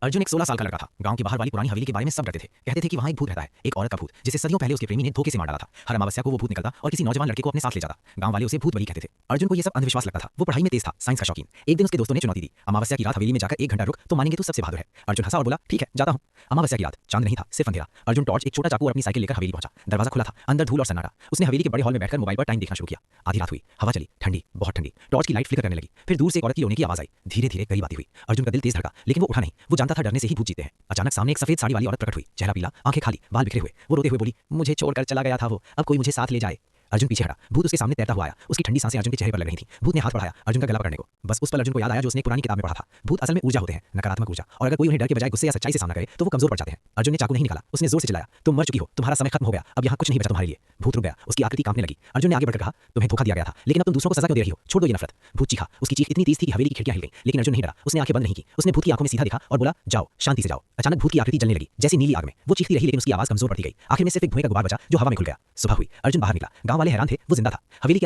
अर्जुन एक 16 साल का लड़का था। गांव के बाहर वाली पुरानी हवेली के बारे में सब डरते थे। कहते थे कि वहां एक भूत रहता है, एक औरत का भूत, जिसे सदियों पहले उसके प्रेमी ने धोखे से मार डाला था। हर अमावस्या को वो भूत निकलता और किसी नौजवान लड़के को अपने साथ ले जाता। गांव वाले उसे भूत बलि कहते थे। अर्जुन को ये सब अंधविश्वास लगता था। वो पढ़ाई में तेज था, साइंस का शौकीन। एक दिन उसके दोस्तों ने चुनौती दी, अमावस्या की रात हवेली में जाकर 1 घंटा रुक तो मानेंगे तू सबसे बहादुर है। अर्जुन हंसा और बोला, ठीक है, जाता हूं। अमावस्या की रात, चांद नहीं था, सिर्फ अंधेरा। अर्जुन टॉर्च, एक छोटा चाकू और अपनी साइकिल लेकर हवेली पहुंचा। दरवाजा खुला था, अंदर धूल और सन्नाटा। उसने हवेली के बड़े हॉल में बैठकर मोबाइल पर टाइम देखना शुरू किया। आधी रात हुई, हवा चली, ठंडी, बहुत ठंडी। टॉर्च की लाइट फ्लिकर करने लगी। फिर दूर से एक औरत की रोने की आवाज आई। धीरे धीरे करीब आती हुई। अर्जुन का दिल तेज धड़का, लेकिन वो उठा नहीं। वो जानता था डरने से ही भूत जीते हैं। अचानक सामने एक सफेद साड़ी वाली औरत प्रकट हुई। चेहरा पीला, आंखें खाली, बाल बिखरे हुए। वो रोते हुए बोली, मुझे छोड़कर चला गया था वो, अब कोई मुझे साथ ले जाए। अर्जुन पीछे हटा। भूत उसके सामने तैरता हुआ आया। उसकी ठंडी सांसें अर्जुन के चेहरे पर लग रही थीं। भूत ने हाथ बढ़ाया अर्जुन का गला पकड़ने को। बस उस पल अर्जुन को याद आया जो उसने पुरानी किताब में पढ़ा था। भूत असल में ऊर्जा होते हैं, नकारात्मक ऊर्जा, और अगर कोई उन्हें डर के बजाय गुस्से या सच्चाई से सामना करे तो वो कमजोर पड़ जाते हैं। अर्जुन ने चाकू नहीं निकाला। उसने जोर से चिल्लाया, तुम मर चुकी हो, तुम्हारा समय खत्म हो गया, अब यहाँ कुछ नहीं बचा तुम्हारे लिए। भूत रुक गया, उसकी आकृति कांपने लगी। अर्जुन ने आगे बढ़कर कहा, तुम्हें धोखा दिया गया था, लेकिन अब तुम दूसरों को सजा क्यों दे रही हो? छोड़ दो ये नफरत। भूत चीखा। उसकी चीख इतनी तेज थी कि हवेली की खिड़कियां हिल गईं, लेकिन अर्जुन नहीं डरा। उसने आंखें बंद नहीं की। उसने भूत की आंखों में सीधा देखा और बोला, जाओ, शांति से जाओ। अचानक भूत की आकृति जलने लगी, जैसे नीली आग में। वो चीखती रही, लेकिन उसकी आवाज कमजोर पड़ती गई। आखिर में सिर्फ एक धुएं का गुबार बचा जो हवा में खुल गया। सुबह हुई, अर्जुन बाहर निकला। गांव वाले हैरान थे, वो जिंदा था। हवेली